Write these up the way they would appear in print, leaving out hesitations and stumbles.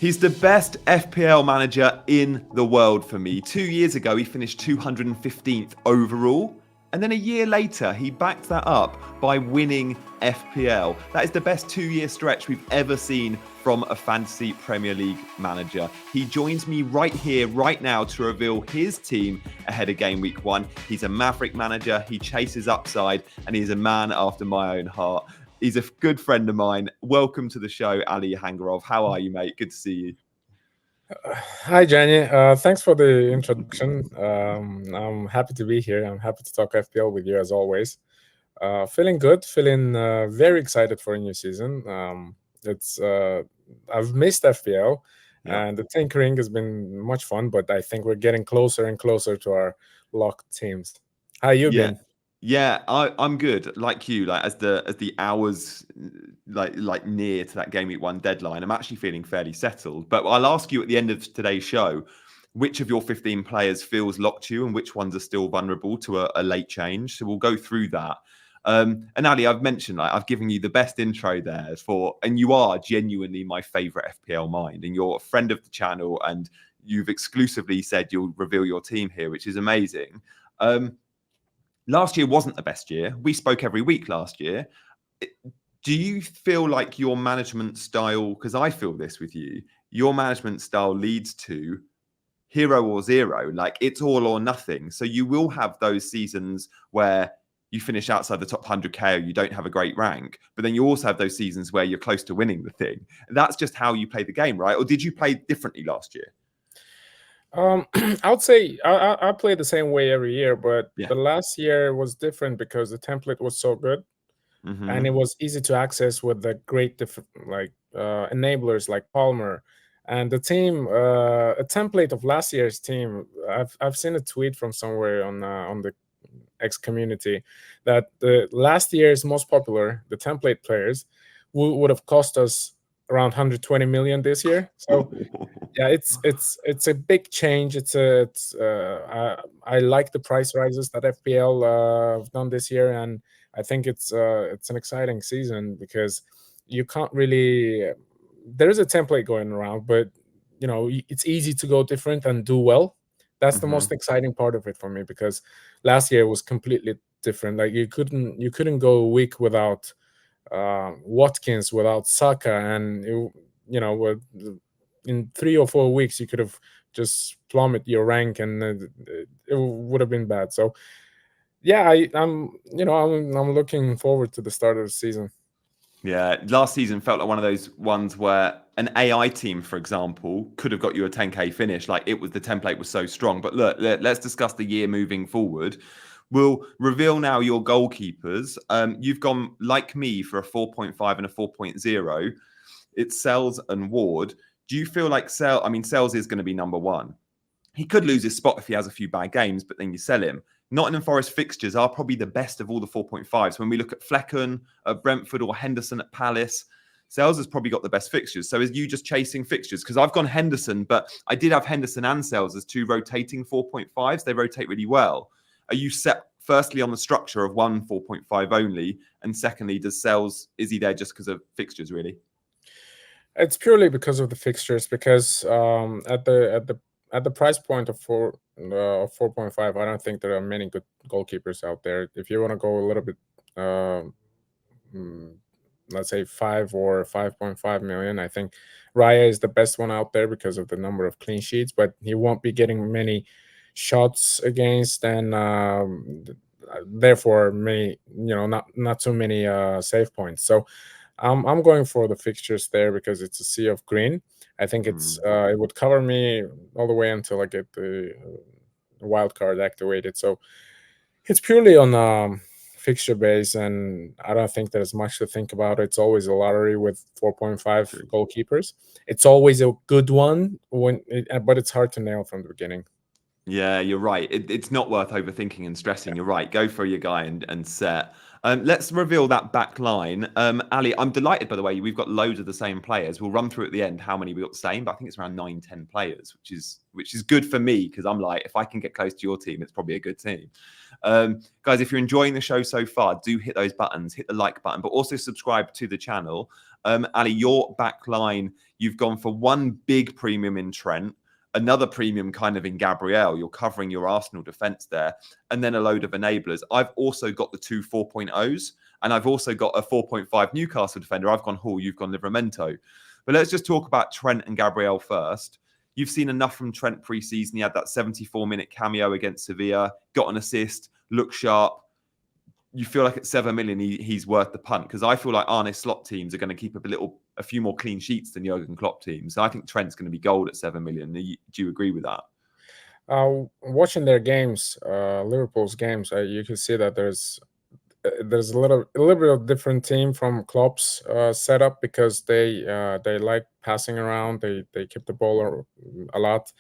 He's the best FPL manager in the world for me. 2 years ago, he finished 215th overall. And then a year later, he backed that up by winning FPL. That is the best 2-year stretch we've ever seen from a fantasy Premier League manager. He joins me right here, right now, to reveal his team ahead of game week 1. He's a maverick manager, he chases upside, and he's a man after my own heart. He's a good friend of mine. Welcome to the show, Ali Hangarov. How are you, mate? Good to see you. Hi, Gianni. Thanks for the introduction. I'm happy to be here. I'm happy to talk FPL with you as always. Feeling good. Feeling very excited for a new season. I've missed FPL, and the tinkering has been much fun. But I think we're getting closer and closer to our locked teams. How you been? Yeah, I'm good. Like you, like as the hours like near to that game week 1 deadline, I'm actually feeling fairly settled. But I'll ask you at the end of today's show, which of your 15 players feels locked to you and which ones are still vulnerable to a late change. So we'll go through that. And Ali, I've mentioned, I've given you the best intro there and you are genuinely my favorite FPL mind, and you're a friend of the channel, and you've exclusively said you'll reveal your team here, which is amazing. Last year wasn't the best year. We spoke every week last year. Do you feel like your management style, because I feel this with you, your management style leads to hero or zero, like it's all or nothing. So you will have those seasons where you finish outside the top 100k or you don't have a great rank, but then you also have those seasons where you're close to winning the thing. That's just how you play the game, right? Or did you play differently last year? I would say I play the same way every year, but the last year was different because the template was so good, and it was easy to access with the great enablers like Palmer, and the team. A template of last year's team. I've seen a tweet from somewhere on the X community that the last year's most popular, the template players, would have cost us around 120 million this year. So yeah, it's a big change. I like the price rises that FPL have done this year, and I think it's an exciting season because you can't really. There is a template going around, but it's easy to go different and do well. That's the most exciting part of it for me, because last year was completely different. Like you couldn't go a week without Watkins, without Saka, and in 3 or 4 weeks you could have just plummet your rank, and it would have been bad. So yeah, I'm looking forward to the start of the season. Yeah, last season felt like one of those ones where an AI team, for example, could have got you a 10k finish. Like the template was so strong. But look, let's discuss the year moving forward. We'll reveal now your goalkeepers. You've gone, like me, for a 4.5 and a 4.0. It's Sells and Ward. Do you feel like Sells is going to be number 1? He could lose his spot if he has a few bad games, but then you sell him. Nottingham Forest fixtures are probably the best of all the 4.5s. When we look at Flecken, Brentford, or Henderson at Palace, Sells has probably got the best fixtures. So is you just chasing fixtures? Because I've gone Henderson, but I did have Henderson and Sells as 2 rotating 4.5s. They rotate really well. Are you set firstly on the structure of 1 4.5 only, and secondly, is he there just because of fixtures, really? It's purely because of the fixtures, because at the price point of 4.5, I don't think there are many good goalkeepers out there. If you want to go a little bit, let's say 5 or 5.5 million, I think Raya is the best one out there because of the number of clean sheets, but he won't be getting many shots against, and therefore not too many save points. So I'm going for the fixtures there because it's a sea of green. I think it would cover me all the way until I get the wild card activated. So it's purely on fixture base, and I don't think there's much to think about. It's always a lottery with 4.5 goalkeepers. It's always a good one but it's hard to nail from the beginning. Yeah, you're right. It's not worth overthinking and stressing. You're right. Go for your guy and set. Let's reveal that back line. Ali, I'm delighted, by the way, we've got loads of the same players. We'll run through at the end how many we got the same, but I think it's around 9-10 players, which is good for me, because I'm like, if I can get close to your team, it's probably a good team. Guys, if you're enjoying the show so far, do hit those buttons, hit the like button, but also subscribe to the channel. Ali, your back line, You've gone for one big premium in Trent, another premium kind of in Gabriel. You're covering your Arsenal defence there, and then a load of enablers. I've also got the two 4.0s, and I've also got a 4.5 Newcastle defender. I've gone Hall, you've gone Livramento. But let's just talk about Trent and Gabriel first. You've seen enough from Trent pre-season. He had that 74-minute cameo against Sevilla, got an assist, looked sharp. You feel like at 7 million, he's worth the punt? Because I feel like Arne Slot teams are going to keep a few more clean sheets than Jurgen Klopp teams. So I think Trent's going to be gold at 7 million. Do you agree with that? Watching their games, Liverpool's games, you can see that there's a little bit of different team from Klopp's setup, because they like passing around. They keep the ball a lot,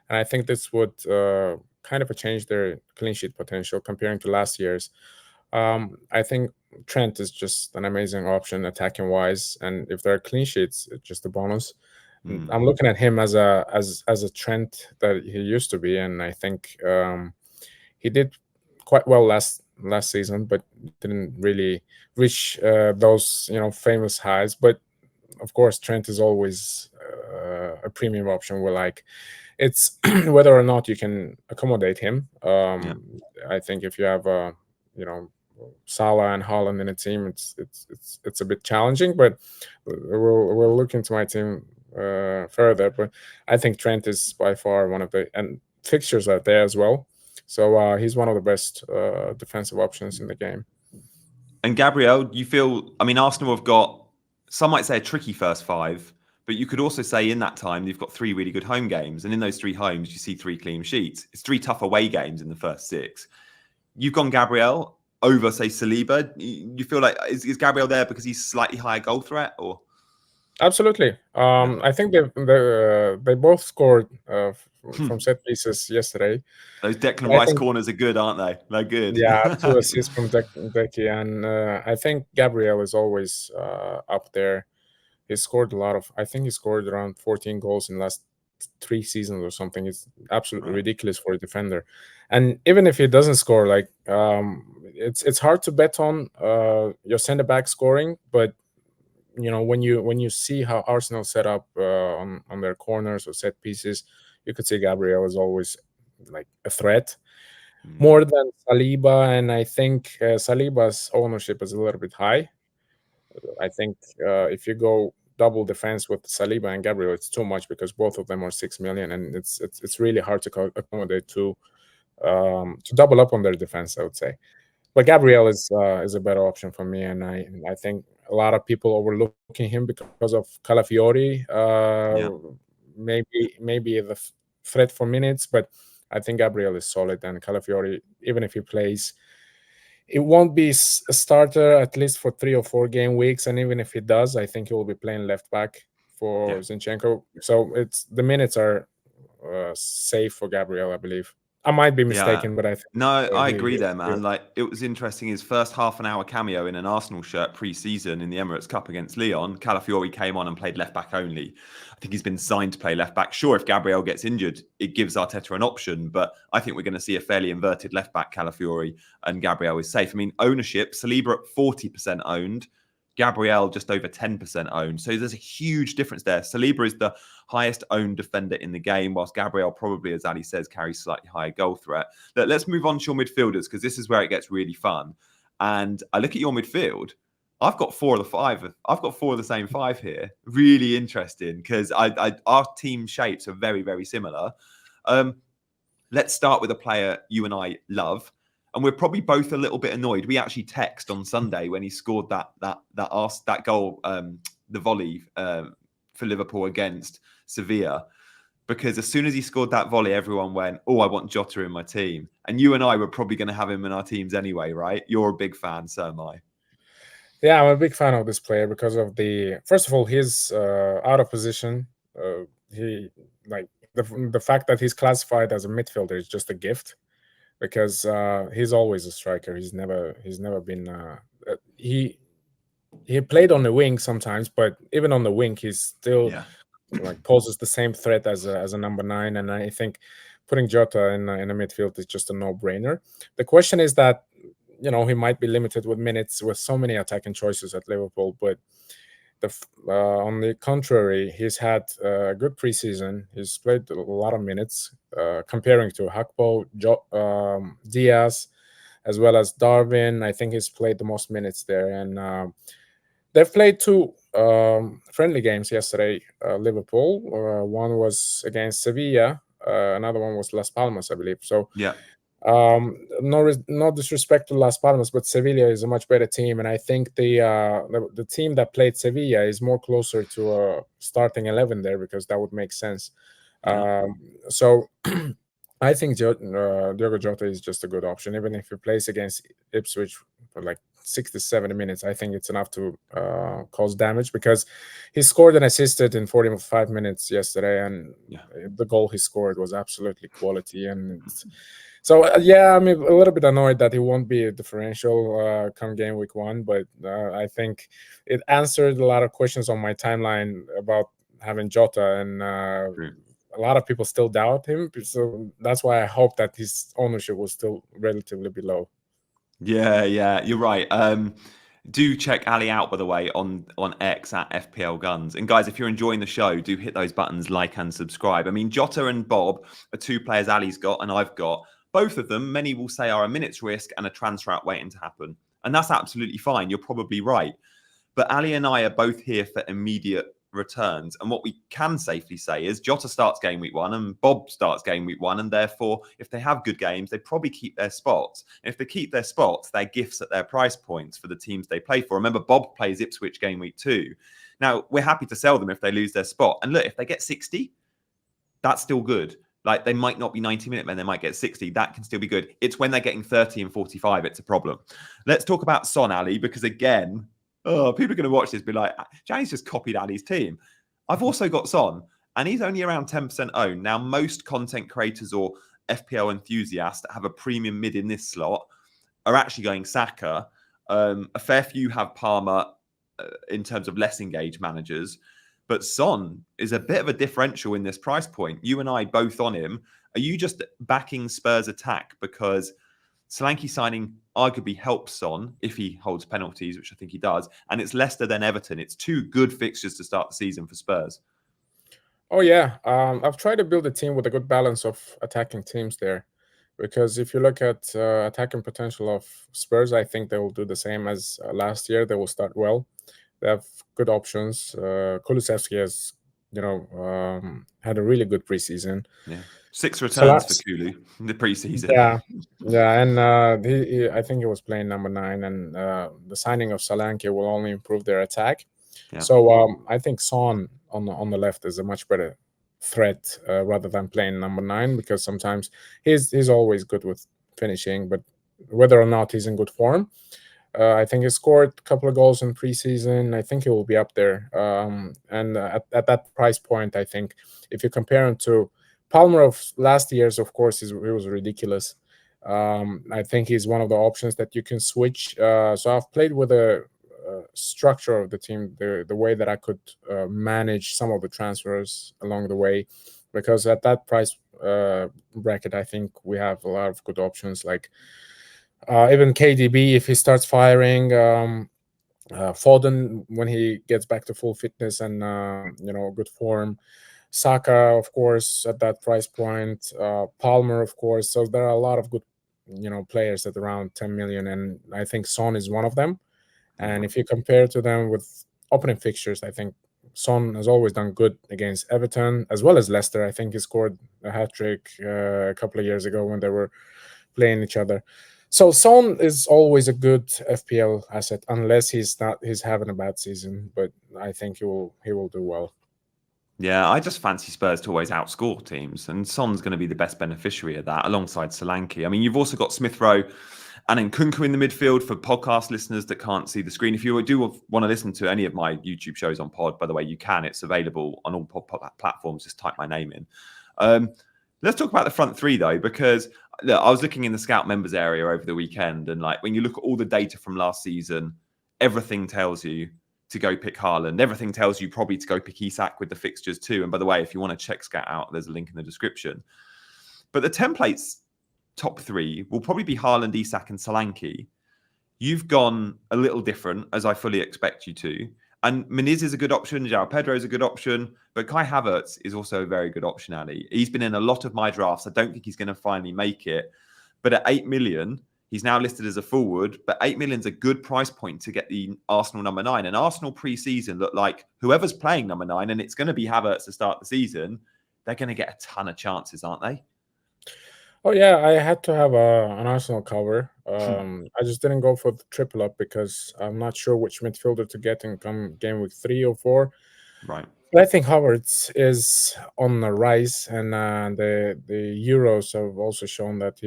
and I think this would kind of change their clean sheet potential comparing to last year's. I think Trent is just an amazing option attacking wise, and if there are clean sheets, it's just a bonus. I'm looking at him as a Trent that he used to be, and I think he did quite well last season, but didn't really reach those famous highs. But of course, Trent is always a premium option. We're like, it's whether or not you can accommodate him. I think if you have Salah and Haaland in a team, it's a bit challenging. But we'll look into my team further. But I think Trent is by far one of the, and fixtures are there as well. So he's one of the best defensive options in the game. And Gabriel, you feel, I mean, Arsenal have got, some might say, a tricky first five, but you could also say in that time you've got 3 really good home games. And in those 3 homes, you see 3 clean sheets. It's 3 tough away games in the first 6. You've gone Gabriel over, say, Saliba. You feel like, is Gabriel there because he's slightly higher goal threat, or? Absolutely. I think they both scored from set pieces yesterday. Those Declan Rice corners are good, aren't they? They're good. Yeah, 2 assists from Decky, and I think Gabriel is always up there. He scored I think he scored around 14 goals in the last 3 seasons or something. It's absolutely ridiculous for a defender. And even if he doesn't score, like it's hard to bet on your center back scoring, but when you see how Arsenal set up on their corners or set pieces, you could say Gabriel is always like a threat more than Saliba. And I think Saliba's ownership is a little bit high. I think if you go double defense with Saliba and Gabriel, it's too much, because both of them are 6 million, and it's really hard to accommodate to double up on their defense, I would say. But Gabriel is a better option for me, and I think a lot of people overlooking him because of Calafiori. Maybe the threat for minutes, but I think Gabriel is solid, and Calafiori, even if he plays, it won't be a starter at least for 3 or 4 game weeks, and even if he does, I think he will be playing left back for Zinchenko. So the minutes are safe for Gabriel, I believe. I might be mistaken, but I think... No, I agree there, man. Like, it was interesting, his first half an hour cameo in an Arsenal shirt pre-season in the Emirates Cup against Lyon. Calafiori came on and played left back only. I think he's been signed to play left back. Sure, if Gabriel gets injured, it gives Arteta an option, but I think we're going to see a fairly inverted left back Calafiori, and Gabriel is safe. I mean, ownership, Saliba at 40% owned, Gabriel just over 10% owned. So there's a huge difference there. Saliba is the highest owned defender in the game, whilst Gabriel probably, as Ali says, carries slightly higher goal threat. Let's move on to your midfielders, because this is where it gets really fun. And I look at your midfield. I've got 4 of the 5. I've got 4 of the same 5 here. Really interesting, because our team shapes are very, very similar. Let's start with a player you and I love. And we're probably both a little bit annoyed. We actually text on Sunday when he scored that goal, the volley for Liverpool against Sevilla, because as soon as he scored that volley, everyone went, "Oh, I want Jota in my team." And you and I were probably going to have him in our teams anyway, right? You're a big fan, so am I. Yeah, I'm a big fan of this player because of first of all, he's out of position. He the fact that he's classified as a midfielder is just a gift, because he's always a striker. He's never been he played on the wing sometimes, but even on the wing, he's still poses the same threat as a number 9. And I think putting Jota in a midfield is just a no-brainer. The question is that he might be limited with minutes with so many attacking choices at Liverpool, but on the contrary, he's had a good preseason. He's played a lot of minutes, comparing to Hakpo, Diaz, as well as Darwin. I think he's played the most minutes there, and they've played two friendly games yesterday. Liverpool, one was against Sevilla, another one was Las Palmas, I believe. So yeah. No disrespect to Las Palmas, but Sevilla is a much better team, and I think the team that played Sevilla is more closer to a starting 11 there, because that would make sense. Yeah. So I think Diogo Jota is just a good option, even if he plays against Ipswich for like 60, 70 minutes. I think it's enough to cause damage, because he scored and assisted in 45 minutes yesterday, and the goal he scored was absolutely quality. And so, I'm a little bit annoyed that he won't be a differential come game week 1, but I think it answered a lot of questions on my timeline about having Jota, and a lot of people still doubt him. So that's why I hope that his ownership was still relatively below. Yeah, you're right. Do check Ali out, by the way, on X at FPL Guns. And guys, if you're enjoying the show, do hit those buttons, like and subscribe. I mean, Jota and Bob are two players Ali's got and I've got. Both of them, many will say, are a minute's risk and a transfer out waiting to happen. And that's absolutely fine. You're probably right. But Ali and I are both here for immediate returns. And what we can safely say is Jota starts game week 1 and Bob starts game week 1. And therefore, if they have good games, they probably keep their spots. And if they keep their spots, they're gifts at their price points for the teams they play for. Remember, Bob plays Ipswich game week 2. Now, we're happy to sell them if they lose their spot. And look, if they get 60, that's still good. Like, they might not be 90-minute men, they might get 60. That can still be good. It's when they're getting 30 and 45, it's a problem. Let's talk about Son, Ali, because again, people are going to watch this and be like, Gianni's just copied Ali's team. I've also got Son, and he's only around 10% owned. Now, most content creators or FPL enthusiasts that have a premium mid in this slot are actually going Saka. A fair few have Palmer in terms of less engaged managers. But Son is a bit of a differential in this price point. You and I both on him. Are you just backing Spurs attack because Solanke signing arguably helps Son if he holds penalties, which I think he does, and it's Leicester then Everton? It's two good fixtures to start the season for Spurs. Oh, yeah. I've tried to build a team with a good balance of attacking teams there, because if you look at attacking potential of Spurs, I think they will do the same as last year. They will start well. They have good options. Kulusevski has, had a really good preseason. Yeah, 6 returns for Kulu in the preseason. Yeah, and I think he was playing number 9, and the signing of Solanke will only improve their attack. Yeah. So I think Son on the left is a much better threat rather than playing number 9, because sometimes he's always good with finishing, but whether or not he's in good form. I think he scored a couple of goals in preseason. I think he will be up there. And at that price point, I think if you compare him to Palmer of last year's, of course, he was ridiculous. I think he's one of the options that you can switch. So I've played with a structure of the team, the way that I could manage some of the transfers along the way, because at that price bracket, I think we have a lot of good options, like even KDB, if he starts firing, Foden when he gets back to full fitness and good form, Saka, of course, at that price point, Palmer, of course. So there are a lot of good players at around 10 million, and I think Son is one of them. And if you compare to them with opening fixtures, I think Son has always done good against Everton as well as Leicester. I think he scored a hat-trick a couple of years ago when they were playing each other. So Son is always a good FPL asset, unless he's having a bad season. But I think he will do well. Yeah, I just fancy Spurs to always outscore teams, and Son's going to be the best beneficiary of that, alongside Solanke. I mean, you've also got Smith Rowe and Nkunku in the midfield. For podcast listeners that can't see the screen, if you do want to listen to any of my YouTube shows on pod, by the way, you can. It's available on all pod platforms. Just type my name in. Let's talk about the front three, though, because look, I was looking in the Scout members area over the weekend, and like when you look at all the data from last season, everything tells you to go pick Haaland. Everything tells you probably to go pick Isak with the fixtures too. And by the way, if you want to check Scout out, there's a link in the description. But the template's top 3 will probably be Haaland, Isak and Solanke. You've gone a little different, as I fully expect you to. And Muniz is a good option. João Pedro is a good option. But Kai Havertz is also a very good option, Ali. He's been in a lot of my drafts. I don't think he's going to finally make it. But at 8 million, he's now listed as a forward. But 8 million is a good price point to get the Arsenal number 9. And Arsenal pre-season look like whoever's playing number 9, and it's going to be Havertz to start the season, they're going to get a ton of chances, aren't they? Oh yeah, I had to have an Arsenal cover. I just didn't go for the triple up because I'm not sure which midfielder to get in come game week 3 or 4. Right. But I think Havertz is on the rise, and the Euros have also shown that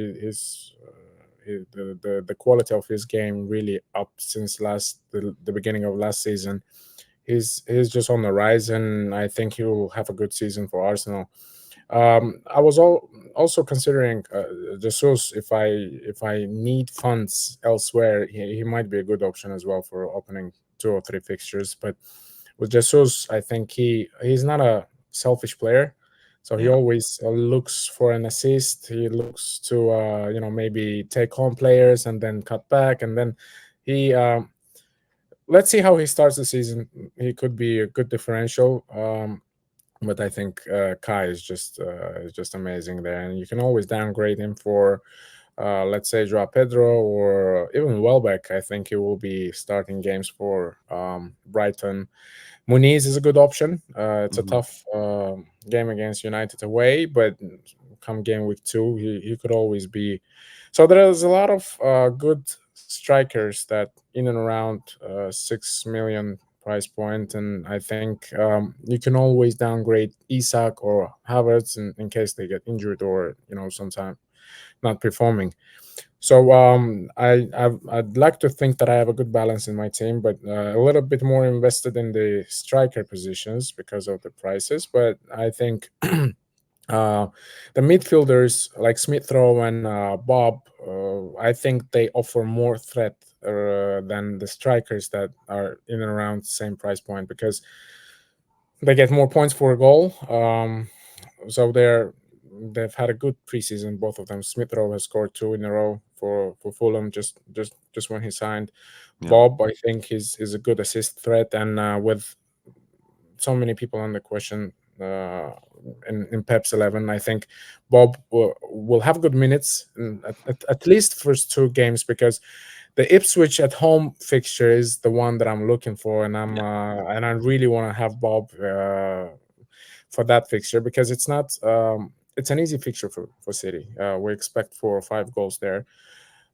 the quality of his game really up since the beginning of last season. He's just on the rise, and I think he will have a good season for Arsenal. I was also considering Jesus. If I need funds elsewhere, he might be a good option as well for opening 2 or 3 fixtures. But with Jesus, I think he's not a selfish player, so he always looks for an assist. He looks to maybe take home players and then cut back, and then he. Let's see how he starts the season. He could be a good differential. But I think Kai is just amazing there, and you can always downgrade him for, let's say, Joao Pedro or even Welbeck. I think he will be starting games for Brighton. Muniz is a good option. It's a tough game against United away, but come game week 2, he could always be. So there's a lot of good strikers that in and around 6 million price point, and I think you can always downgrade Isak or Havertz in case they get injured or sometime not performing. So I'd like to think that I have a good balance in my team, but a little bit more invested in the striker positions because of the prices. But I think the midfielders like Smith Rowe and Bob, I think they offer more threat than the strikers that are in and around the same price point because they get more points for a goal. So they've had a good preseason, both of them. Smith Rowe has scored 2 in a row for Fulham just when he signed. Yeah. Bob, I think, is a good assist threat, and with so many people on the question in Pep's 11, I think Bob will have good minutes at least first 2 games because the Ipswich at home fixture is the one that I'm looking for, and I really want to have Bob for that fixture because it's not it's an easy fixture for City. We expect 4 or 5 goals there.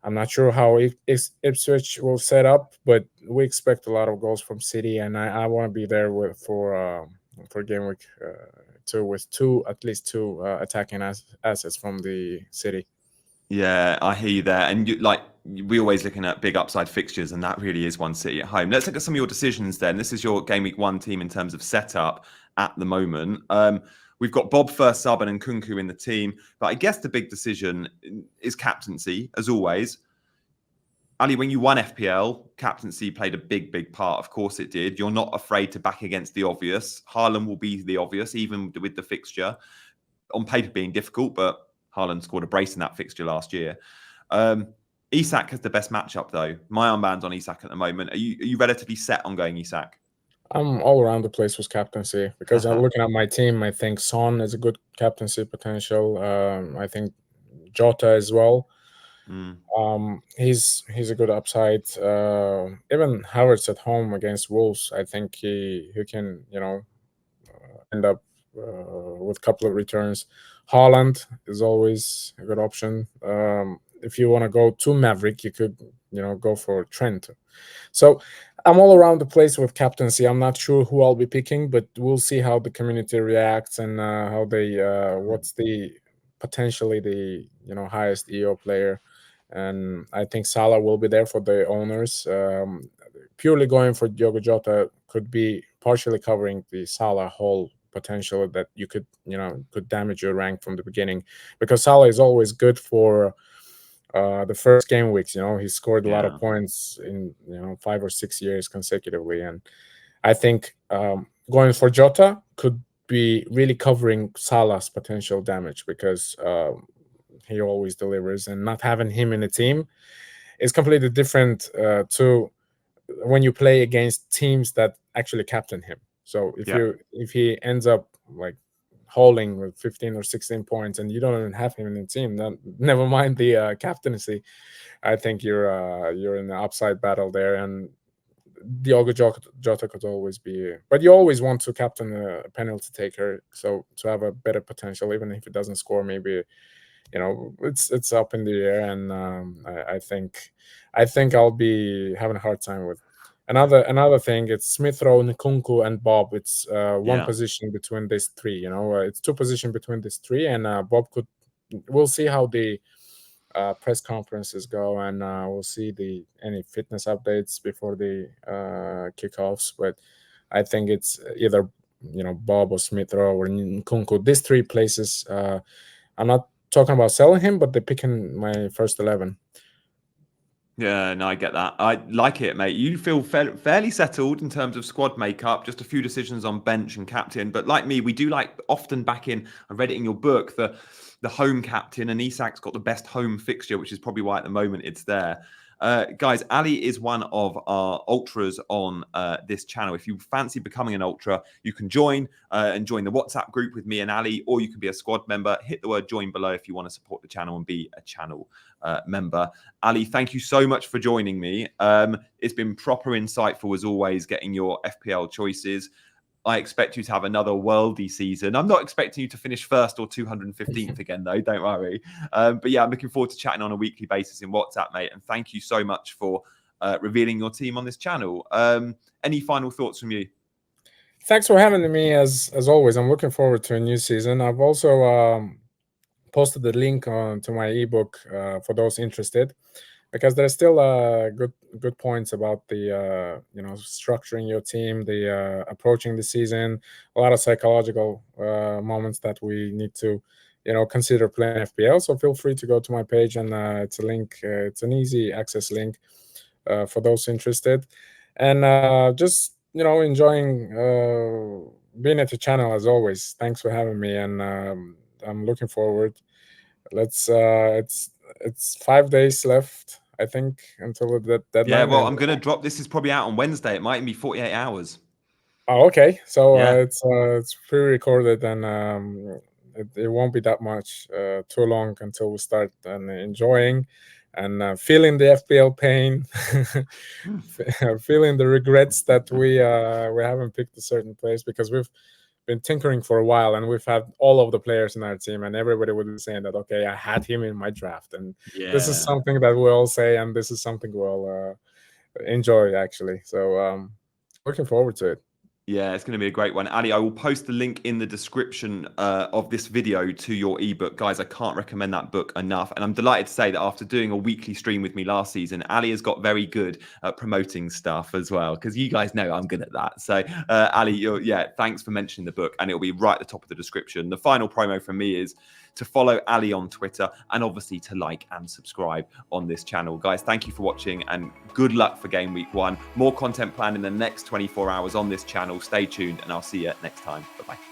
I'm not sure how Ipswich will set up, but we expect a lot of goals from City, and I want to be there for game week 2 with at least two attacking assets from the City. Yeah, I hear you there. And we're always looking at big upside fixtures, and that really is one City at home. Let's look at some of your decisions then. This is your game week 1 team in terms of setup at the moment. We've got Bob first sub and Nkunku in the team. But I guess the big decision is captaincy, as always. Ali, when you won FPL, captaincy played a big, big part. Of course it did. You're not afraid to back against the obvious. Haaland will be the obvious, even with the fixture. On paper being difficult, but Haaland scored a brace in that fixture last year. Isak has the best matchup, though. My armband's on Isak at the moment. Are you relatively set on going Isak? I'm all around the place with captaincy because I'm looking at my team. I think Son is a good captaincy potential. I think Jota as well. He's a good upside. Even Havertz at home against Wolves, I think he can end up with a couple of returns. Haaland is always a good option. If you want to go to Maverick, you could go for Trent. So I'm all around the place with captaincy. I'm not sure who I'll be picking, but we'll see how the community reacts and how they what's the potentially the highest EO player. And I think Salah will be there for the owners. Purely going for Diogo Jota could be partially covering the Salah whole potential that you could damage your rank from the beginning, because Salah is always good for the first game weeks. He scored a lot of points in 5 or 6 years consecutively, and I think going for Jota could be really covering Salah's potential damage because he always delivers, and not having him in the team is completely different to when you play against teams that actually captain him. So if he ends up like holding with 15 or 16 points and you don't even have him in the team, then never mind the captaincy. I think you're in an upside battle there, and Diogo Jota could always be, but you always want to captain a penalty taker, so to have a better potential, even if it doesn't score, maybe, you know, it's up in the air. And I think I'll be having a hard time with another thing. It's Smith Rowe, Nkunku, and Bob. It's one position between these three. You know, it's two positions between these three, and Bob could. We'll see how the press conferences go, and we'll see any fitness updates before the kickoffs. But I think it's either, you know, Bob or Smith Rowe or Nkunku. These three places. I'm not talking about selling him, but they're picking my first 11. Yeah, no, I get that. I like it, mate. You feel fairly settled in terms of squad makeup, just a few decisions on bench and captain. But like me, we do like often back in, I read it in your book, the home captain, and Isak's got the best home fixture, which is probably why at the moment it's there. Guys, Ali is one of our ultras on this channel. If you fancy becoming an ultra, you can join and join the WhatsApp group with me and Ali, or you can be a squad member. Hit the word join below if you want to support the channel and be a channel member. Ali, thank you so much for joining me. It's been proper insightful as always, getting your FPL choices. I expect you to have another worldy season. I'm not expecting you to finish first or 215th again, though. Don't worry. But yeah, I'm looking forward to chatting on a weekly basis in WhatsApp, mate. And thank you so much for revealing your team on this channel. Any final thoughts from you? Thanks for having me, as always. I'm looking forward to a new season. I've also posted the link to my ebook for those interested, because there's still good points about the you know, structuring your team, the approaching the season, a lot of psychological moments that we need to, you know, consider playing FPL. So feel free to go to my page, and it's a link. It's an easy access link for those interested, and just, you know, enjoying being at the channel as always. Thanks for having me, and I'm looking forward. Let's it's 5 days left, I think, until the deadline. Yeah, well, I'm gonna drop. This is probably out on Wednesday. It might even be 48 hours. Oh, okay. So it's pre-recorded, and it won't be that much too long until we start and enjoying and feeling the FPL pain, feeling the regrets that we haven't picked a certain place, because we've been tinkering for a while, and we've had all of the players in our team, and everybody would be saying that, okay, I had him in my draft, and this is something that we all say, and this is something we'll enjoy, actually. So looking forward to it. Yeah, it's going to be a great one. Ali, I will post the link in the description of this video to your ebook. Guys, I can't recommend that book enough. And I'm delighted to say that after doing a weekly stream with me last season, Ali has got very good at promoting stuff as well, because you guys know I'm good at that. So, Ali, thanks for mentioning the book, and it'll be right at the top of the description. The final promo from me is to follow Ali on Twitter, and obviously to like and subscribe on this channel. Guys, thank you for watching, and good luck for game week 1. More content planned in the next 24 hours on this channel. Stay tuned, and I'll see you next time. Bye-bye.